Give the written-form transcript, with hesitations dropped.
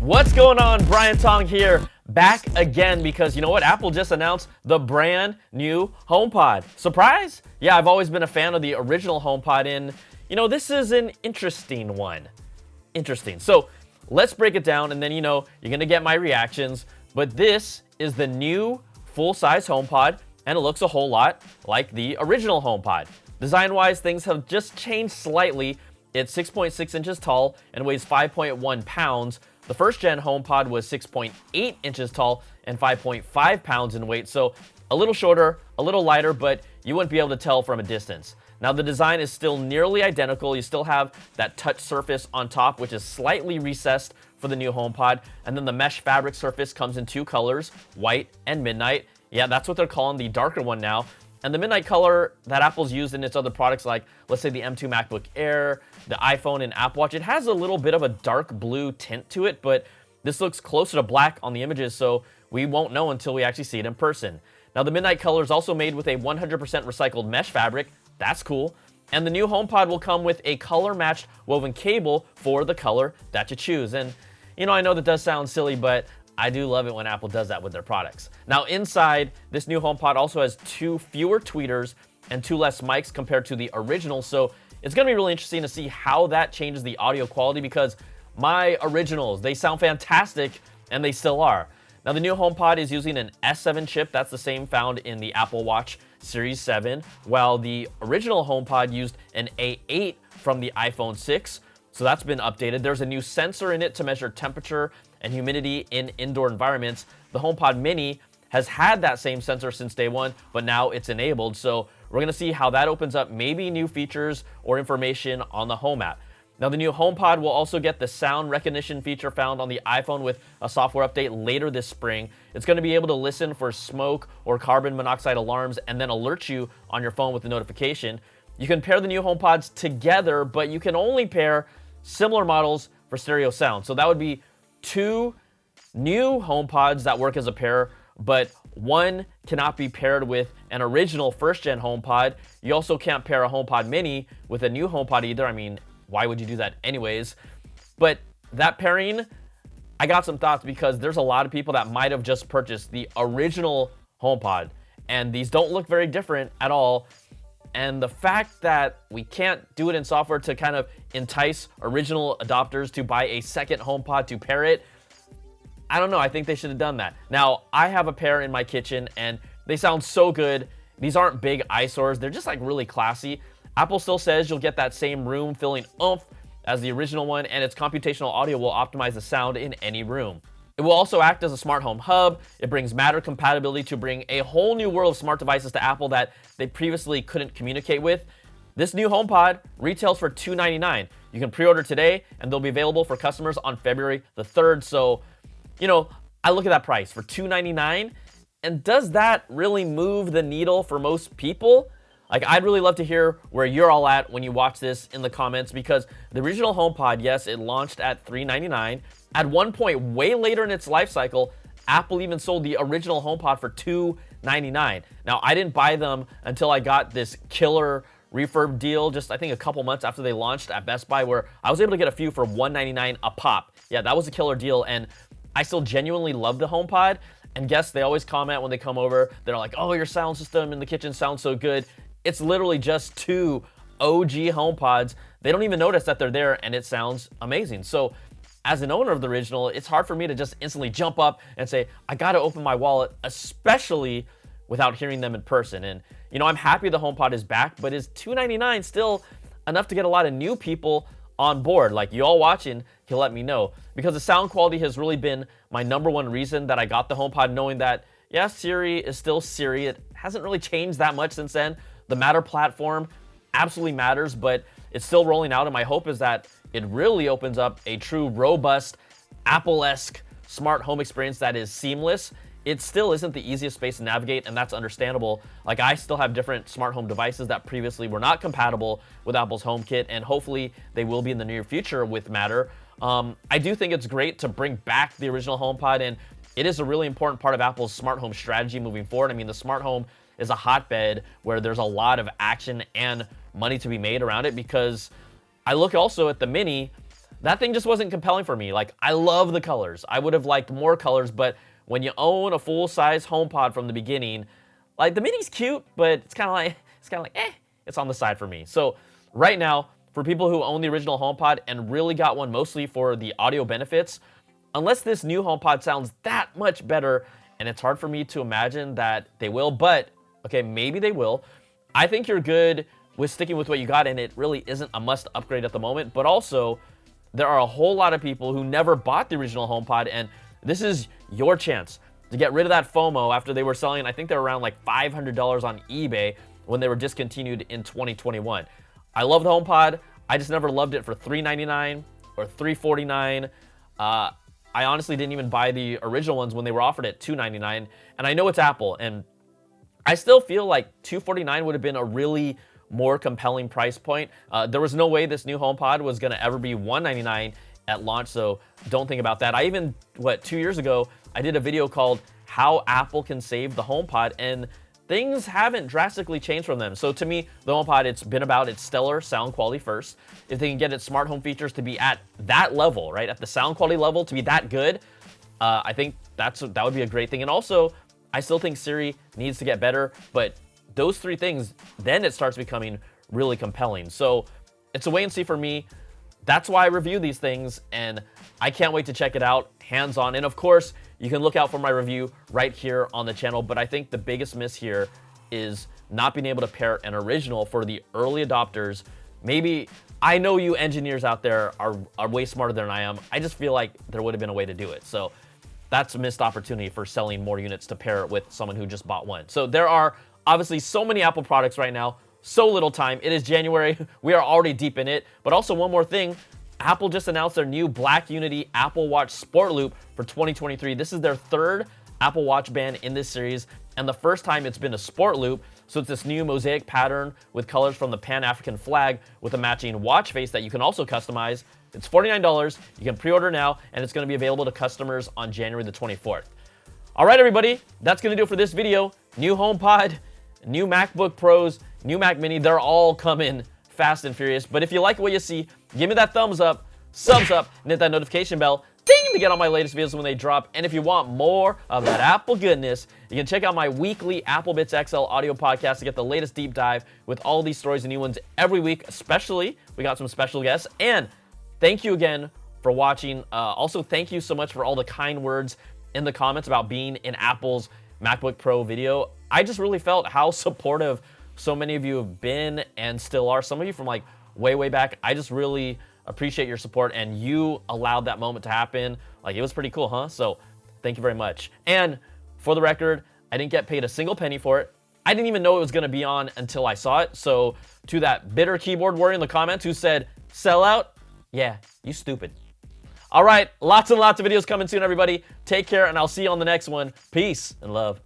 What's going on? Brian Tong here, back again because you know what? Apple just announced the brand new HomePod. Surprise? Yeah, I've always been a fan of the original HomePod, and you know, this is an interesting one. Interesting. So let's break it down, and then you're gonna get my reactions. But this is the new full-size HomePod, and it looks a whole lot like the original HomePod. Design-wise, things have just changed slightly. It's 6.6 inches tall and weighs 5.1 pounds. The first-gen HomePod was 6.8 inches tall and 5.5 pounds in weight, so a little shorter, a little lighter, but you wouldn't be able to tell from a distance. Now, the design is still nearly identical. You still have that touch surface on top, which is slightly recessed for the new HomePod, and then the mesh fabric surface comes in two colors, white and midnight. Yeah, that's what they're calling the darker one now. And the midnight color that Apple's used in its other products, like let's say the M2 MacBook Air, the iPhone, and Apple Watch, it has a little bit of a dark blue tint to it, but this looks closer to black on the images, so we won't know until we actually see it in person. Now, the midnight color is also made with a 100% recycled mesh fabric. That's cool. And the new HomePod will come with a color-matched woven cable for the color that you choose. And I know that does sound silly, but I do love it when Apple does that with their products. Now, inside, this new HomePod also has 2 fewer tweeters and 2 less mics compared to the original, so it's going to be really interesting to see how that changes the audio quality, because my originals, they sound fantastic, and they still are. Now, the new HomePod is using an S7 chip. That's the same found in the Apple Watch Series 7, while the original HomePod used an A8 from the iPhone 6. So that's been updated. There's a new sensor in it to measure temperature and humidity in indoor environments. The HomePod Mini has had that same sensor since day one, but now it's enabled. So we're gonna see how that opens up maybe new features or information on the Home app. Now, the new HomePod will also get the sound recognition feature found on the iPhone with a software update later this spring. It's going to be able to listen for smoke or carbon monoxide alarms and then alert you on your phone with the notification. You can pair the new HomePods together, but you can only pair similar models for stereo sound. So that would be 2 new HomePods that work as a pair, but one cannot be paired with an original first-gen HomePod. You also can't pair a HomePod Mini with a new HomePod either. I mean, why would you do that anyways? But that pairing, I got some thoughts, because there's a lot of people that might have just purchased the original HomePod, and these don't look very different at all. And the fact that we can't do it in software to kind of entice original adopters to buy a second HomePod to pair it, I don't know. I think they should have done that. Now, I have a pair in my kitchen, and they sound so good. These aren't big eyesores. They're just like really classy. Apple still says you'll get that same room-filling oomph as the original one, and its computational audio will optimize the sound in any room. It will also act as a smart home hub. It brings Matter compatibility to bring a whole new world of smart devices to Apple that they previously couldn't communicate with. This new HomePod retails for $299. You can pre-order today, and they'll be available for customers on February the 3rd. So, I look at that price for $299, and does that really move the needle for most people? Like, I'd really love to hear where you're all at when you watch this in the comments, because the original HomePod, yes, it launched at $399. At one point, way later in its life cycle, Apple even sold the original HomePod for $299. Now, I didn't buy them until I got this killer refurb deal just, I think, a couple months after they launched at Best Buy, where I was able to get a few for $199 a pop. Yeah, that was a killer deal, and I still genuinely love the HomePod. And guests, they always comment when they come over. They're like, oh, your sound system in the kitchen sounds so good. It's literally just 2 OG HomePods. They don't even notice that they're there, and it sounds amazing. So as an owner of the original, it's hard for me to just instantly jump up and say, I gotta open my wallet, especially without hearing them in person. And I'm happy the HomePod is back, but is $299 still enough to get a lot of new people on board? Like, you all watching can let me know, because the sound quality has really been my #1 reason that I got the HomePod, knowing that, yeah, Siri is still Siri. It hasn't really changed that much since then. The Matter platform absolutely matters, but it's still rolling out, and my hope is that it really opens up a true, robust, Apple-esque smart home experience that is seamless. It still isn't the easiest space to navigate, and that's understandable. Like, I still have different smart home devices that previously were not compatible with Apple's HomeKit, and hopefully they will be in the near future with Matter. I do think it's great to bring back the original HomePod, and it is a really important part of Apple's smart home strategy moving forward. I mean, the smart home is a hotbed where there's a lot of action and money to be made around it, because I look also at the Mini. that thing just wasn't compelling for me. Like, I love the colors. I would have liked more colors, but when you own a full-size HomePod from the beginning, like, the mini's cute, but it's kind of like, it's on the side for me. So right now, for people who own the original HomePod and really got one mostly for the audio benefits, unless this new HomePod sounds that much better, and it's hard for me to imagine that they will, but okay, maybe they will. I think you're good with sticking with what you got, and it really isn't a must upgrade at the moment. But also, there are a whole lot of people who never bought the original HomePod, and this is your chance to get rid of that FOMO after they were selling, I think they were around like $500 on eBay when they were discontinued in 2021. I love the HomePod. I just never loved it for $399 or $349. I honestly didn't even buy the original ones when they were offered at $299. And I know it's Apple, and I still feel like $249 would have been a really more compelling price point. There was no way this new HomePod was going to ever be $199 at launch, so don't think about that. I even, 2 years ago, I did a video called How Apple Can Save the HomePod, and things haven't drastically changed from them. So to me, the HomePod, it's been about its stellar sound quality first. If they can get its smart home features to be at that level, right, at the sound quality level, to be that good, I think that would be a great thing. And also, I still think Siri needs to get better, but those three things, then it starts becoming really compelling. So it's a wait and see for me. That's why I review these things, and I can't wait to check it out hands-on. And of course, you can look out for my review right here on the channel, but I think the biggest miss here is not being able to pair an original for the early adopters. Maybe, I know you engineers out there are way smarter than I am. I just feel like there would have been a way to do it. So that's a missed opportunity for selling more units to pair it with someone who just bought one. So there are obviously so many Apple products right now, so little time. It is January. We are already deep in it. But also one more thing, Apple just announced their new Black Unity Apple Watch Sport Loop for 2023. This is their third Apple Watch band in this series, and the first time it's been a sport loop. So it's this new mosaic pattern with colors from the Pan-African flag with a matching watch face that you can also customize. It's $49. You can pre-order now, and it's going to be available to customers on January the 24th. All right, everybody, that's going to do it for this video. New HomePod, new MacBook Pros, new Mac Mini, they're all coming fast and furious. But if you like what you see, give me that thumbs up, subs up, and hit that notification bell, ding, to get all my latest videos when they drop. And if you want more of that Apple goodness, you can check out my weekly Apple Bits XL audio podcast to get the latest deep dive with all these stories and new ones every week. Especially, we got some special guests. And thank you again for watching. Also, thank you so much for all the kind words in the comments about being in Apple's MacBook Pro video. I just really felt how supportive so many of you have been and still are. Some of you from like way back. I just really appreciate your support, and you allowed that moment to happen. Like, it was pretty cool, huh? So thank you very much. And for the record, I didn't get paid a single penny for it. I didn't even know it was going to be on until I saw it. So to that bitter keyboard warrior in the comments who said, sell out, yeah, you stupid. All right, lots and lots of videos coming soon, everybody. Take care, and I'll see you on the next one. Peace and love.